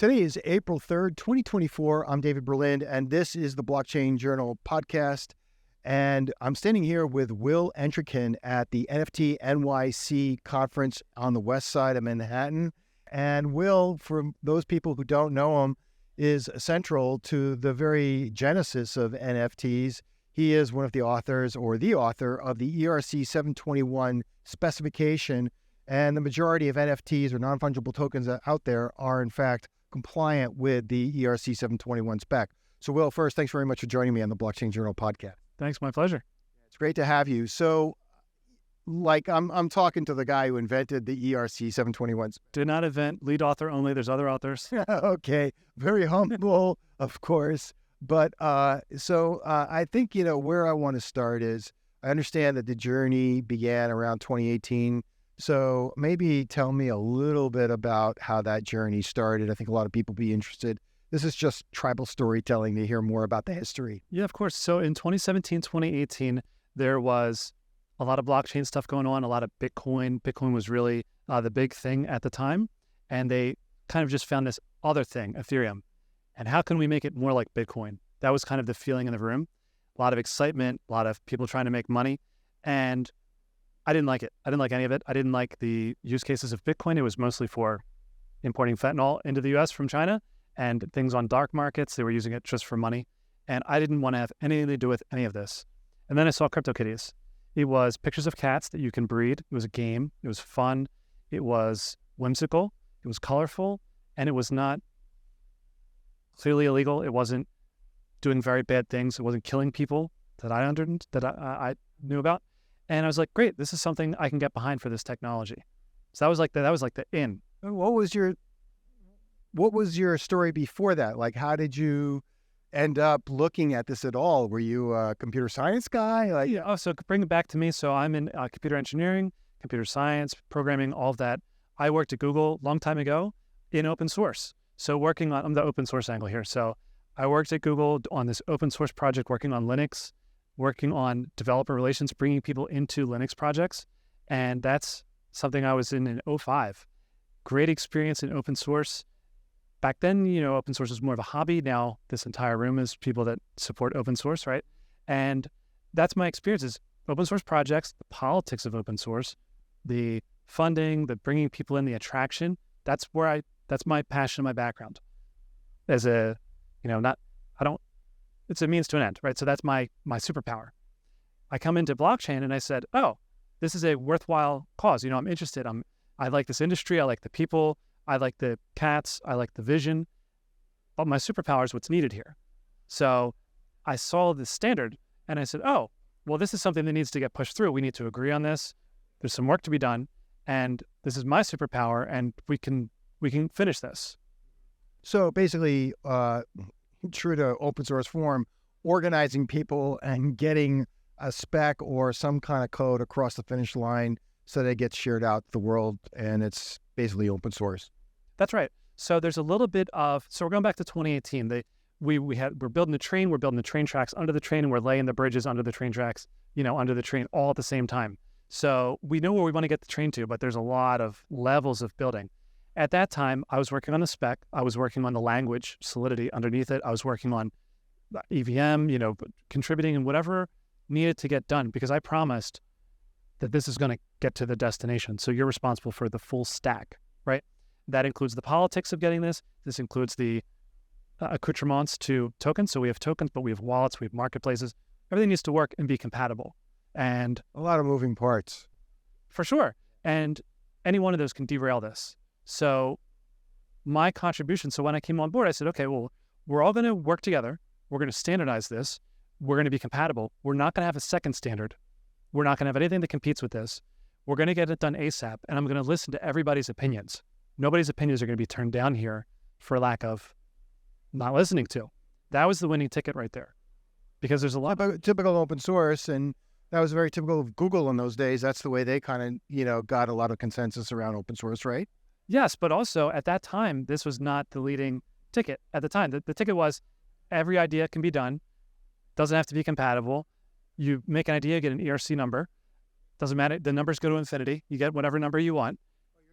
Today is April 3rd, 2024. I'm David Berlind, and this is the Blockchain Journal podcast. And I'm standing here with Will Entriken at the NFT.NYC conference on the west side of Manhattan. And Will, for those people who don't know him, is central to the very genesis of NFTs. He is one of the authors, or the author, of the ERC 721 specification. And the majority of NFTs, or non-fungible tokens out there, are in fact compliant with the ERC 721 spec. So Will, first, thanks very much for joining me on the Blockchain Journal podcast. Thanks, my pleasure. It's great to have you. So, I'm talking to the guy who invented the ERC 721. Did not invent, lead author only. There's other authors. Okay, very humble, of course. But I think, where I want to start is, I understand that the journey began around 2018. So maybe tell me a little bit about how that journey started. I think a lot of people be interested. This is just tribal storytelling to hear more about the history. Yeah, of course. So in 2017, 2018, there was a lot of blockchain stuff going on, a lot of Bitcoin. Bitcoin was really the big thing at the time. And they kind of just found this other thing, Ethereum. And how can we make it more like Bitcoin? That was kind of the feeling in the room. A lot of excitement, a lot of people trying to make money. And I didn't like it. I didn't like any of it. I didn't like the use cases of Bitcoin. It was mostly for importing fentanyl into the US from China and things on dark markets. They were using it just for money. And I didn't want to have anything to do with any of this. And then I saw CryptoKitties. It was pictures of cats that you can breed. It was a game. It was fun. It was whimsical. It was colorful. And it was not clearly illegal. It wasn't doing very bad things. It wasn't killing people that I knew about. And I was like, great, this is something I can get behind for this technology. So that was like the in. What was your story before that? Like, how did you end up looking at this at all? Were you a computer science guy? Yeah. So bring it back to me. So I'm in computer engineering, computer science, programming, all of that. I worked at Google a long time ago in open source. So I'm the open source angle here. So I worked at Google on this open source project, working on Linux, working on developer relations, bringing people into Linux projects. And that's something I was in 2005. Great experience in open source. Back then, open source was more of a hobby. Now this entire room is people that support open source, right? And that's my experience is open source projects, the politics of open source, the funding, the bringing people in, the attraction. That's my passion, my background. As it's a means to an end, right? So that's my superpower. I come into blockchain and I said, oh, this is a worthwhile cause. I'm interested. I like this industry. I like the people. I like the cats. I like the vision. But my superpower is what's needed here. So I saw the standard and I said, oh, well, this is something that needs to get pushed through. We need to agree on this. There's some work to be done. And this is my superpower and we can finish this. So basically, true to open source form, organizing people and getting a spec or some kind of code across the finish line so that it gets shared out to the world and it's basically open source. That's right. So there's a little bit of, so we're going back to 2018. We're building the train, we're building the train tracks under the train, and we're laying the bridges under the train tracks, under the train all at the same time. So we know where we want to get the train to, but there's a lot of levels of building. At that time, I was working on the spec. I was working on the language, Solidity underneath it. I was working on EVM, contributing and whatever needed to get done because I promised that this is going to get to the destination. So you're responsible for the full stack, right? That includes the politics of getting this. This includes the accoutrements to tokens. So we have tokens, but we have wallets, we have marketplaces. Everything needs to work and be compatible. And a lot of moving parts. For sure. And any one of those can derail this. So my contribution, so when I came on board, I said, okay, well, we're all going to work together. We're going to standardize this. We're going to be compatible. We're not going to have a second standard. We're not going to have anything that competes with this. We're going to get it done ASAP. And I'm going to listen to everybody's opinions. Nobody's opinions are going to be turned down here for lack of not listening to. That was the winning ticket right there. Because there's a lot. Typical open source, and that was very typical of Google in those days. That's the way they kind of, got a lot of consensus around open source, right? Yes, but also at that time, this was not the leading ticket. At the time, the ticket was every idea can be done, doesn't have to be compatible. You make an idea, get an ERC number. Doesn't matter. The numbers go to infinity. You get whatever number you want.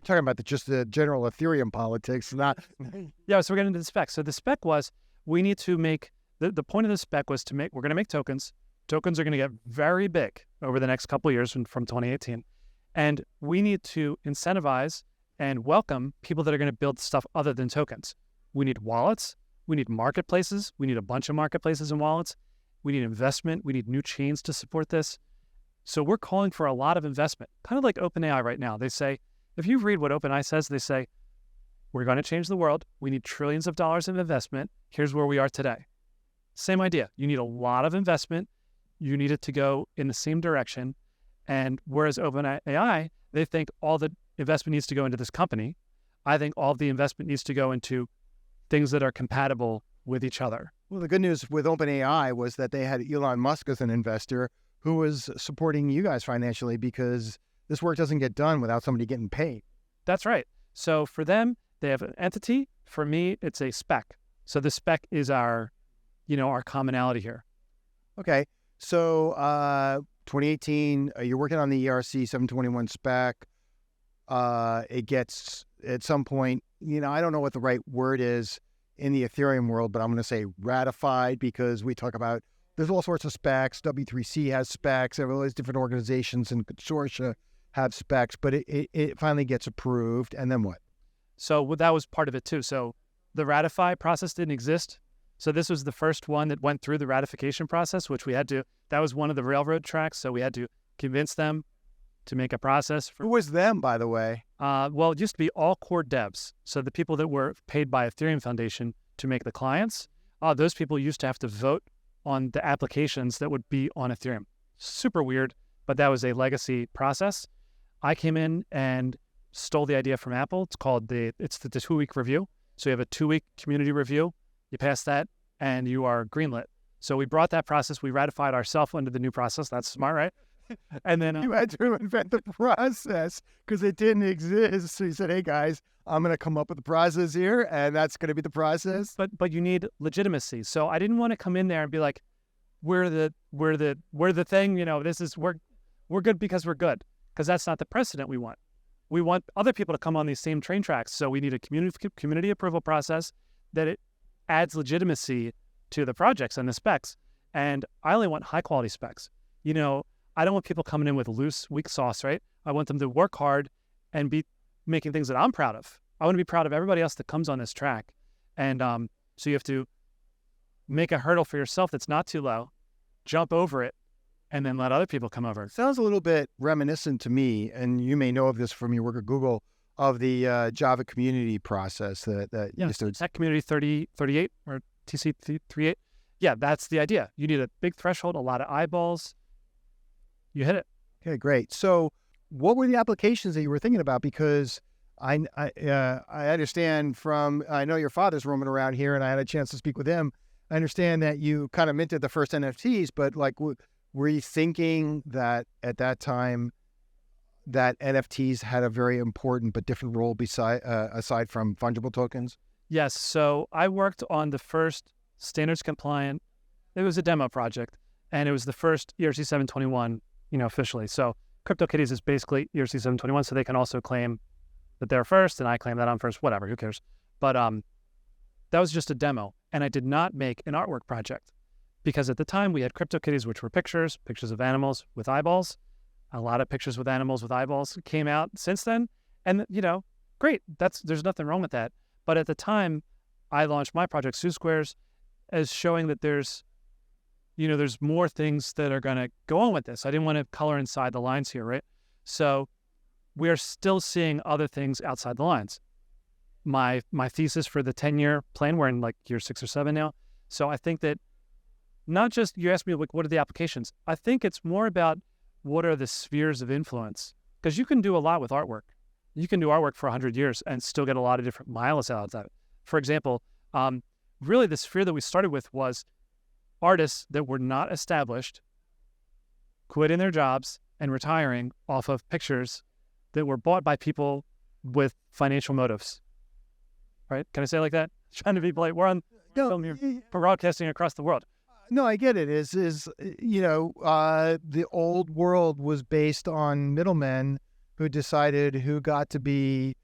talking about just the general Ethereum politics, not. Yeah, so we're getting into the spec. So the spec was, we need to make, the point of the spec was we're going to make tokens. Tokens are going to get very big over the next couple of years from 2018. And we need to incentivize and welcome people that are going to build stuff other than tokens. We need wallets. We need marketplaces. We need a bunch of marketplaces and wallets. We need investment. We need new chains to support this. So we're calling for a lot of investment, kind of like OpenAI right now. They say, if you read what OpenAI says, they say, we're going to change the world. We need trillions of dollars of investment. Here's where we are today. Same idea. You need a lot of investment. You need it to go in the same direction. And whereas OpenAI, they think all the investment needs to go into this company. I think all of the investment needs to go into things that are compatible with each other. Well, the good news with OpenAI was that they had Elon Musk as an investor who was supporting you guys financially, because this work doesn't get done without somebody getting paid. That's right. So for them, they have an entity. For me, it's a spec. So the spec is our commonality here. Okay. So 2018, you're working on the ERC 721 spec. It gets, at some point, I don't know what the right word is in the Ethereum world, but I'm going to say ratified, because we talk about, there's all sorts of specs. W3C has specs. All these different organizations and consortia have specs, but it finally gets approved. And then what? So that was part of it too. So the ratify process didn't exist. So this was the first one that went through the ratification process, which that was one of the railroad tracks. So we had to convince them to make a process. Who was them, by the way? Well, it used to be all core devs. So the people that were paid by Ethereum Foundation to make the clients, those people used to have to vote on the applications that would be on Ethereum. Super weird, but that was a legacy process. I came in and stole the idea from Apple. It's called the 2-week review. So you have a 2-week community review. You pass that and you are greenlit. So we brought that process. We ratified ourselves under the new process. That's smart, right? And then you had to invent the process because it didn't exist. So you said, "Hey guys, I'm going to come up with the process here, and that's going to be the process." But you need legitimacy. So I didn't want to come in there and be like, "We're the thing." We're good because we're good. Because that's not the precedent we want. We want other people to come on these same train tracks. So we need a community approval process that it adds legitimacy to the projects and the specs. And I only want high quality specs. I don't want people coming in with loose, weak sauce, right? I want them to work hard and be making things that I'm proud of. I want to be proud of everybody else that comes on this track. And so you have to make a hurdle for yourself that's not too low, jump over it, and then let other people come over. Sounds a little bit reminiscent to me, and you may know of this from your work at Google, of the Java community process that used to... Tech Community 3038 or TC38. Yeah, that's the idea. You need a big threshold, a lot of eyeballs. You hit it. Okay, great. So what were the applications that you were thinking about? Because I understand I know your father's roaming around here, and I had a chance to speak with him. I understand that you kind of minted the first NFTs, but were you thinking that at that time that NFTs had a very important but different role aside from fungible tokens? Yes. So I worked on the first standards compliant. It was a demo project, and it was the first ERC 721, officially. So CryptoKitties is basically ERC 721, so they can also claim that they're first, and I claim that I'm first. Whatever, who cares? But that was just a demo, and I did not make an artwork project because at the time we had CryptoKitties, which were pictures of animals with eyeballs. A lot of pictures with animals with eyeballs came out since then, and great. There's nothing wrong with that. But at the time, I launched my project, Sue Squares, as showing that there's more things that are going to go on with this. I didn't want to color inside the lines here, right? So we are still seeing other things outside the lines. My thesis for the 10-year plan, we're in year 6 or 7 now. So I think that not just, you asked me, what are the applications? I think it's more about what are the spheres of influence? Because you can do a lot with artwork. You can do artwork for 100 years and still get a lot of different miles out of it. For example, really the sphere that we started with was artists that were not established, quitting their jobs and retiring off of pictures that were bought by people with financial motives. Right? Can I say it like that? Trying to be polite. We're on film here, broadcasting across the world. No, I get it. The old world was based on middlemen who decided who got to be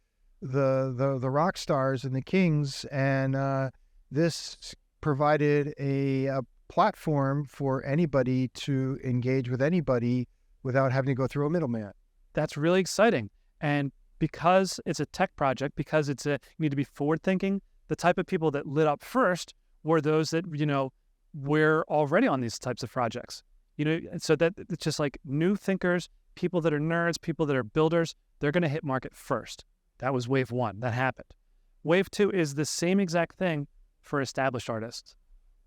the rock stars and the kings, and this provided a platform for anybody to engage with anybody without having to go through a middleman. That's really exciting. And because it's a tech project, because you need to be forward thinking, the type of people that lit up first were those that, were already on these types of projects. And so that it's just like new thinkers, people that are nerds, people that are builders, they're going to hit market first. That was wave one. That happened. Wave two is the same exact thing for established artists.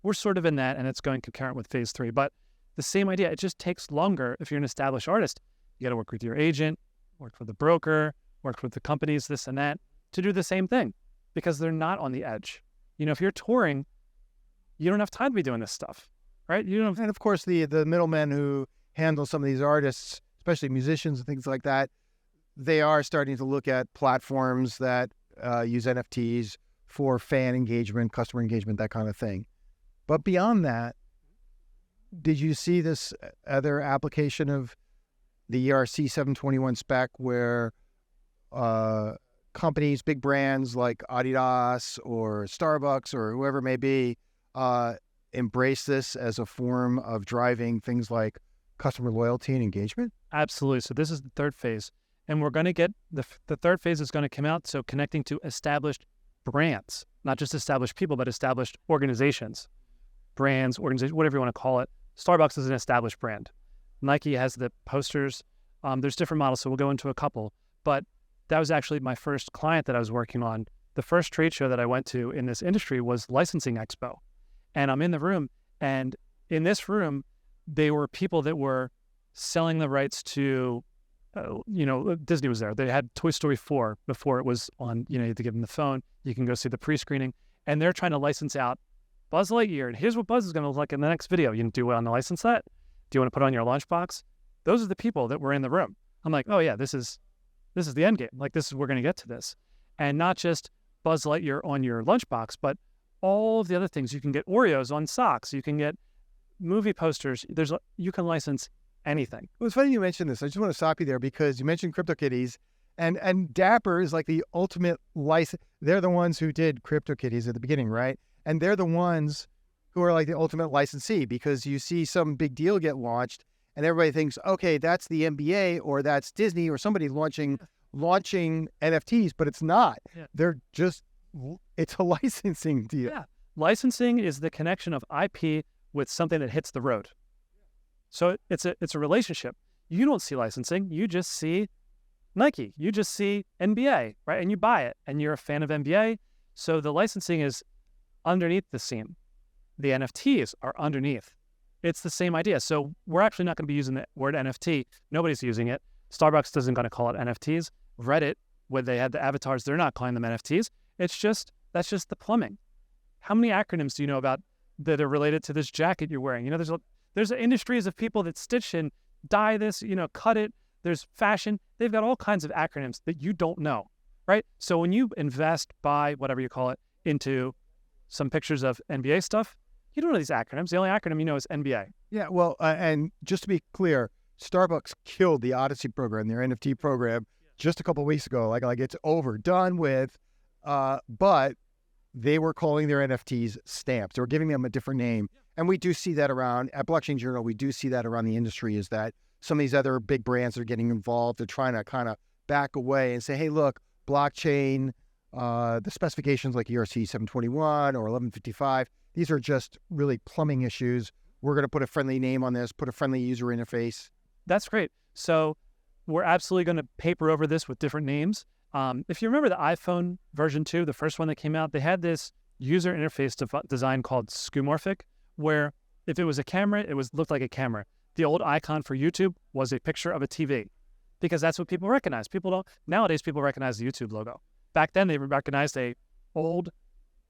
We're sort of in that, and it's going concurrent with phase three, but the same idea. It just takes longer if you're an established artist. You got to work with your agent, work with the broker, work with the companies, this and that, to do the same thing, because they're not on the edge. If you're touring, you don't have time to be doing this stuff, right? And of course, the middlemen who handle some of these artists, especially musicians and things like that, they are starting to look at platforms that use NFTs for fan engagement, customer engagement, that kind of thing. But beyond that, did you see this other application of the ERC 721 spec where companies, big brands like Adidas or Starbucks or whoever it may be, embrace this as a form of driving things like customer loyalty and engagement? Absolutely. So this is the third phase. And we're going to get, the third phase is going to come out, so connecting to established brands, not just established people, but established organizations, brands, organizations, whatever you want to call it. Starbucks is an established brand. Nike has the posters. There's different models, so we'll go into a couple. But that was actually my first client that I was working on. The first trade show that I went to in this industry was Licensing Expo. And I'm in the room, and in this room, they were people that were selling the rights to, Disney was there. They had Toy Story 4 before it was on, you had to give them the phone. You can go see the pre-screening. And they're trying to license out Buzz Lightyear. And here's what Buzz is going to look like in the next video. Do you want to license that? Do you want to put it on your lunchbox? Those are the people that were in the room. I'm like, oh yeah, this is the end game. Like, we're going to get to this. And not just Buzz Lightyear on your lunchbox, but all of the other things. You can get Oreos on socks. You can get movie posters. You can license anything. Well, it's funny you mentioned this. I just want to stop you there because you mentioned CryptoKitties, and Dapper is like the ultimate license. They're the ones who did CryptoKitties at the beginning, right? And they're the ones who are like the ultimate licensee, because you see some big deal get launched and everybody thinks, okay, that's the NBA or that's Disney or somebody launching NFTs, but it's not. Yeah. It's a licensing deal. Yeah. Licensing is the connection of IP with something that hits the road. So it's a relationship. You don't see licensing. You just see Nike. You just see NBA, right? And you buy it, and you're a fan of NBA. So the licensing is underneath the scene. The NFTs are underneath. It's the same idea. So we're actually not going to be using the word NFT. Nobody's using it. Starbucks isn't going to call it NFTs. Reddit, when they had the avatars, they're not calling them NFTs. That's just the plumbing. How many acronyms do you know about that are related to this jacket you're wearing? There's industries of people that stitch and dye this, cut it. There's fashion. They've got all kinds of acronyms that you don't know, right? So when you invest, buy, whatever you call it, into some pictures of NBA stuff, you don't know these acronyms. The only acronym you know is NBA. Yeah, well, and just to be clear, Starbucks killed the Odyssey program, their NFT program, just a couple of weeks ago. Like it's over, done with. But they were calling their NFTs stamps. They were giving them a different name. And we do see that around, at Blockchain Journal, we do see that around the industry, is that some of these other big brands are getting involved. They're trying to kind of back away and say, hey, look, blockchain, the specifications like ERC 721 or 1155, these are just really plumbing issues. We're going to put a friendly name on this, put a friendly user interface. That's great. So we're absolutely going to paper over this with different names. If you remember the iPhone version 2, the first one that came out, they had this user interface design called skeuomorphic, where if it was a camera, looked like a camera. The old icon for YouTube was a picture of a TV, because that's what people recognize. Nowadays, people recognize the YouTube logo. Back then, they recognized a old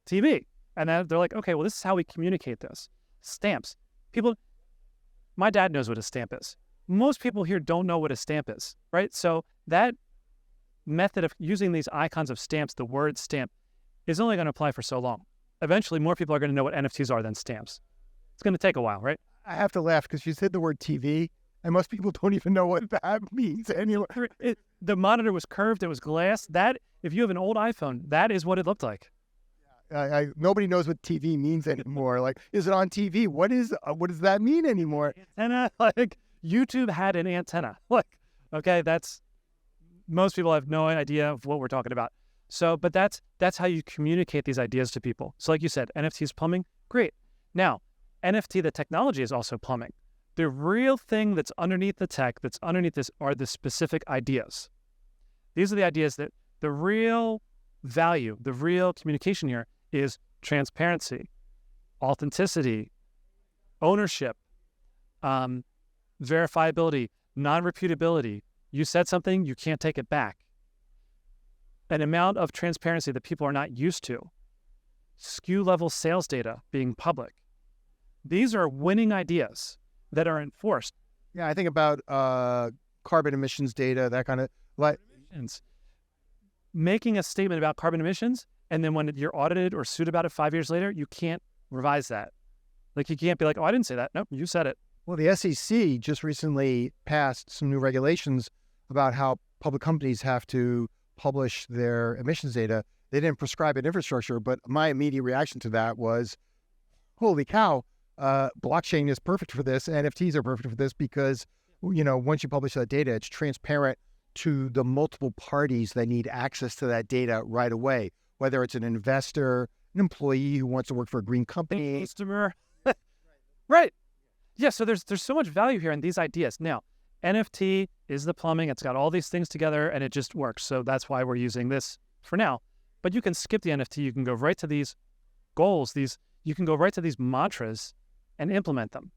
TV. And then they're like, okay, well, this is how we communicate this. Stamps. My dad knows what a stamp is. Most people here don't know what a stamp is, right? So that method of using these icons of stamps, the word stamp, is only going to apply for so long. Eventually, more people are going to know what NFTs are than stamps. It's going to take a while, right? I have to laugh because you said the word TV, And most people don't even know what that means anymore. The monitor was curved. It was glass. That, if you have an old iPhone, that is what it looked like. Nobody knows what TV means anymore. Like, is it on TV? What does that mean anymore? Antenna, like YouTube had an antenna. Like, okay, most people have no idea of what we're talking about. So, but that's how you communicate these ideas to people. So like you said, NFTs plumbing, great. Now, NFT, the technology is also plumbing. The real thing that's underneath the tech, that's underneath this, are the specific ideas. These are the ideas that the real value, the real communication here is transparency, authenticity, ownership, verifiability, non-reputability. You said something, you can't take it back. An amount of transparency that people are not used to. SKU level sales data being public. These are winning ideas that are enforced. Yeah, I think about carbon emissions data, that kind of like making a statement about carbon emissions, and then when you're audited or sued about it 5 years later, you can't revise that. Like, you can't be like, oh, I didn't say that. Nope, you said it. Well, the SEC just recently passed some new regulations about how public companies have to publish their emissions data. They didn't prescribe an infrastructure, but my immediate reaction to that was, holy cow, blockchain is perfect for this. NFTs are perfect for this because, once you publish that data, it's transparent to the multiple parties that need access to that data right away, whether it's an investor, an employee who wants to work for a green company. Customer. Right. Yeah, so there's so much value here in these ideas. Now, NFT is the plumbing. It's got all these things together, and it just works. So that's why we're using this for now. But you can skip the NFT. You can go right to these goals. You can go right to these mantras and implement them.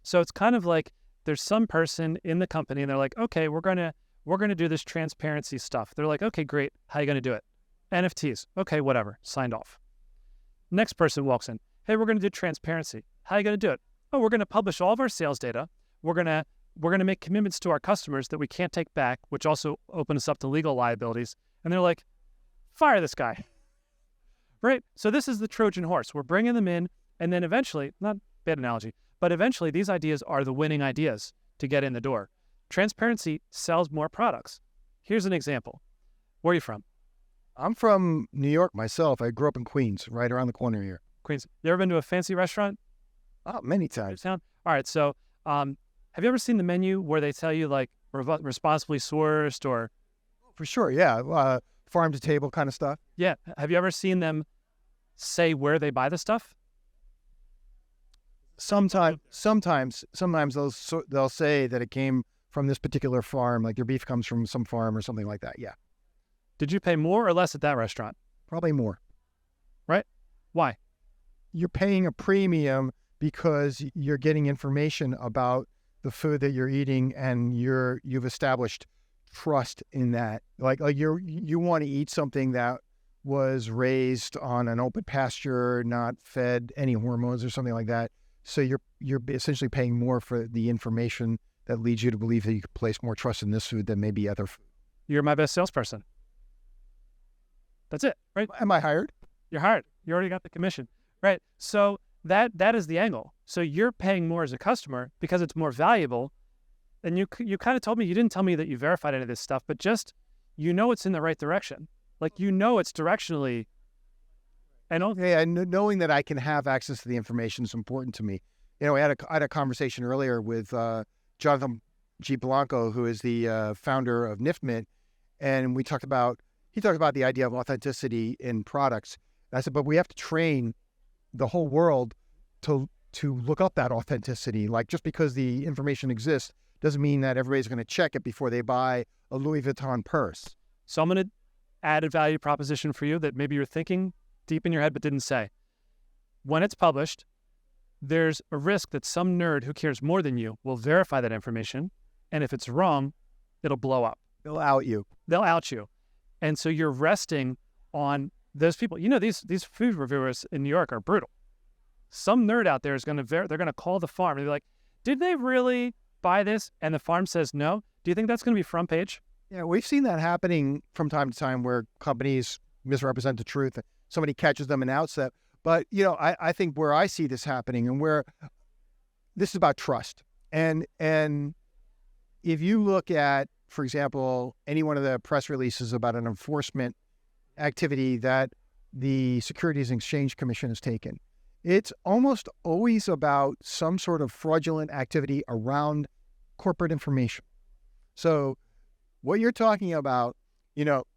So it's kind of like there's some person in the company, and they're like, okay, we're gonna do this transparency stuff. They're like, okay, great. How are you gonna do it? NFTs. Okay, whatever. Signed off. Next person walks in. Hey, we're gonna do transparency. How are you gonna do it? Oh, we're gonna publish all of our sales data. We're gonna make commitments to our customers that we can't take back, which also open us up to legal liabilities. And they're like, fire this guy. Right? So this is the Trojan horse. We're bringing them in, and then eventually, not bad analogy, but eventually these ideas are the winning ideas to get in the door. Transparency sells more products. Here's an example. Where are you from? I'm from New York myself. I grew up in Queens, right around the corner here. Queens. You ever been to a fancy restaurant? Oh, many times. All right. So have you ever seen the menu where they tell you like responsibly sourced or? For sure. Yeah. Farm to table kind of stuff. Yeah. Have you ever seen them say where they buy the stuff? Sometimes they'll say that it came from this particular farm, like their beef comes from some farm or something like that. Yeah. Did you pay more or less at that restaurant? Probably more. Right? Why? You're paying a premium because you're getting information about the food that you're eating, and you've established trust in that. Like you want to eat something that was raised on an open pasture, not fed any hormones or something like that. So you're essentially paying more for the information that leads you to believe that you could place more trust in this food than maybe other food. You're my best salesperson. That's it, right? Am I hired? You're hired. You already got the commission, right? So that is the angle. So you're paying more as a customer because it's more valuable. And you kind of told me, you didn't tell me that you verified any of this stuff, but just, it's in the right direction. Like, it's directionally. And knowing that I can have access to the information is important to me. I had a conversation earlier with Jonathan G. Blanco, who is the founder of NIFMint, and he talked about the idea of authenticity in products. And I said, but we have to train the whole world to look up that authenticity. Like, just because the information exists doesn't mean that everybody's going to check it before they buy a Louis Vuitton purse. So I'm going to add a value proposition for you that maybe you're thinking deep in your head but didn't say. When it's published, there's a risk that some nerd who cares more than you will verify that information, and if it's wrong, it'll blow up. They'll out you. And so you're resting on those people. These food reviewers in New York are brutal. Some nerd out there is going to they're going to call the farm and be like, did they really buy this? And the farm says no. Do you think that's going to be front page? Yeah, we've seen that happening from time to time where companies misrepresent the truth. Somebody catches them and outs that. But, I think where I see this happening and where this is about trust. And if you look at, for example, any one of the press releases about an enforcement activity that the Securities and Exchange Commission has taken, it's almost always about some sort of fraudulent activity around corporate information. So what you're talking about,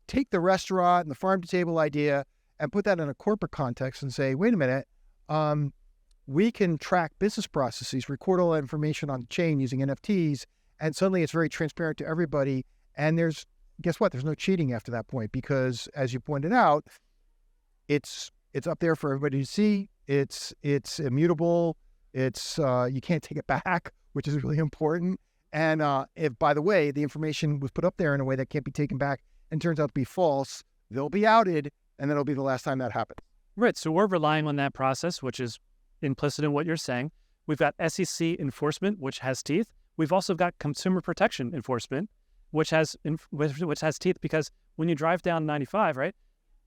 take the restaurant and the farm to table idea and put that in a corporate context and say, wait a minute, we can track business processes, record all that information on the chain using NFTs, and suddenly it's very transparent to everybody. And guess what? There's no cheating after that point, because as you pointed out, it's up there for everybody to see. It's immutable. You can't take it back, which is really important. And if, by the way, the information was put up there in a way that can't be taken back and turns out to be false, they'll be outed, and that'll be the last time that happens. Right. So we're relying on that process, which is implicit in what you're saying. We've got SEC enforcement, which has teeth. We've also got consumer protection enforcement, which has teeth, because when you drive down 95, right,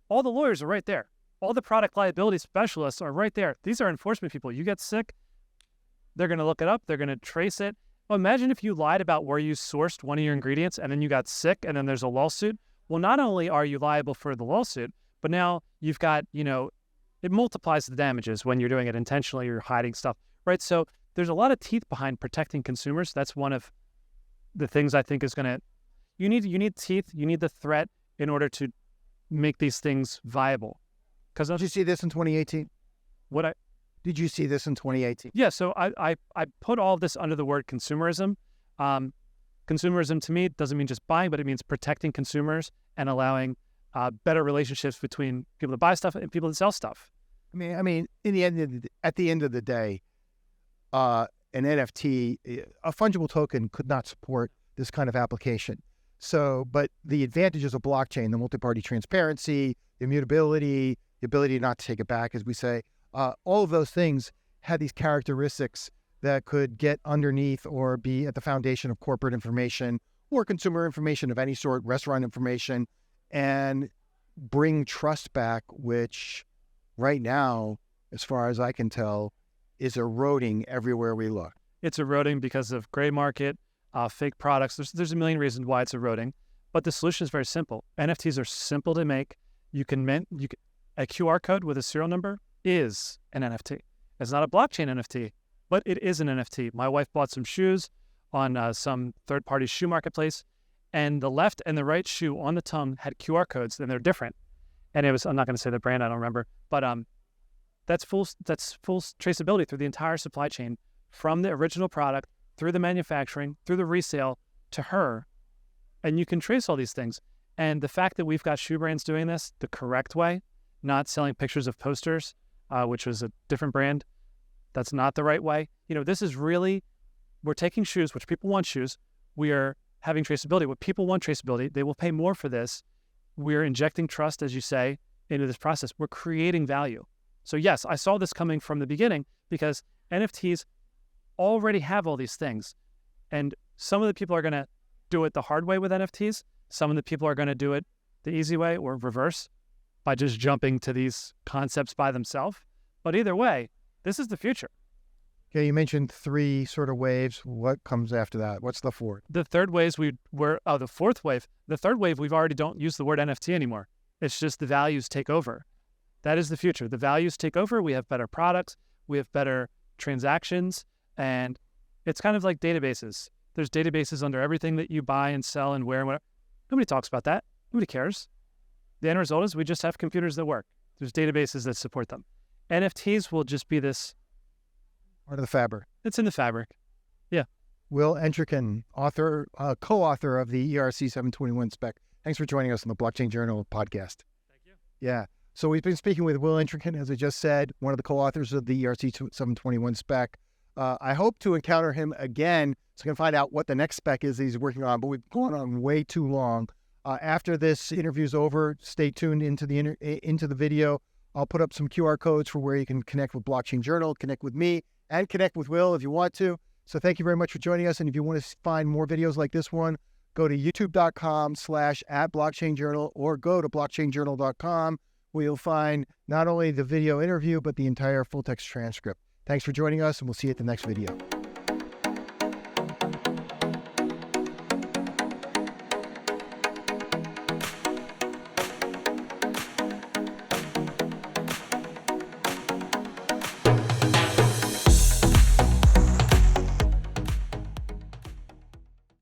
all the lawyers are right there. All the product liability specialists are right there. These are enforcement people. You get sick, they're going to look it up. They're going to trace it. Well, imagine if you lied about where you sourced one of your ingredients and then you got sick and then there's a lawsuit. Well, not only are you liable for the lawsuit, but now you've got, it multiplies the damages when you're doing it intentionally or you're hiding stuff, right? So there's a lot of teeth behind protecting consumers. That's one of the things I think is going to, you need teeth, you need the threat in order to make these things viable. Because did you see this in 2018? Did you see this in 2018? Yeah, so I put all of this under the word consumerism. Consumerism to me doesn't mean just buying, but it means protecting consumers and allowing better relationships between people that buy stuff and people that sell stuff. I mean, at the end of the day, an NFT, a fungible token, could not support this kind of application. So, but the advantages of blockchain, the multi-party transparency, the immutability, the ability not to take it back, as we say, all of those things had these characteristics that could get underneath or be at the foundation of corporate information or consumer information of any sort, restaurant information, and bring trust back, which right now, as far as I can tell, is eroding everywhere we look. It's eroding because of gray market, fake products. There's a million reasons why it's eroding, but the solution is very simple. NFTs are simple to make. A QR code with a serial number is an NFT. It's not a blockchain NFT, but it is an NFT. My wife bought some shoes on some third-party shoe marketplace, and the left and the right shoe on the tongue had QR codes, and they're different. And it was, I'm not going to say the brand, I don't remember, but that's full traceability through the entire supply chain, from the original product, through the manufacturing, through the resale, to her. And you can trace all these things. And the fact that we've got shoe brands doing this the correct way, not selling pictures of posters, which was a different brand, that's not the right way. This is really, we're taking shoes, which people want shoes. We are having traceability. What people want traceability, they will pay more for this. We're injecting trust, as you say, into this process. We're creating value. So yes, I saw this coming from the beginning because NFTs already have all these things. And some of the people are going to do it the hard way with NFTs. Some of the people are going to do it the easy way or reverse by just jumping to these concepts by themselves. But either way, this is the future. Okay, you mentioned 3 sort of waves. What comes after that? What's the fourth? The third wave, the fourth wave. The third wave, we've already don't use the word NFT anymore. It's just the values take over. That is the future. The values take over. We have better products. We have better transactions. And it's kind of like databases. There's databases under everything that you buy and sell and wear and whatever. Nobody talks about that. Nobody cares. The end result is we just have computers that work. There's databases that support them. NFTs will just be this part of the fabric. It's in the fabric. Yeah. Will Entriken, author, co-author of the ERC 721 spec. Thanks for joining us on the Blockchain Journal podcast. Thank you. Yeah. So we've been speaking with Will Entriken, as I just said, one of the co-authors of the ERC 721 spec. I hope to encounter him again so I can find out what the next spec is that he's working on, but we've gone on way too long. After this interview's over, stay tuned into the video. I'll put up some QR codes for where you can connect with Blockchain Journal, connect with me, and connect with Will if you want to. So thank you very much for joining us. And if you want to find more videos like this one, go to youtube.com/@blockchainjournal or go to blockchainjournal.com, where you'll find not only the video interview, but the entire full text transcript. Thanks for joining us, and we'll see you at the next video.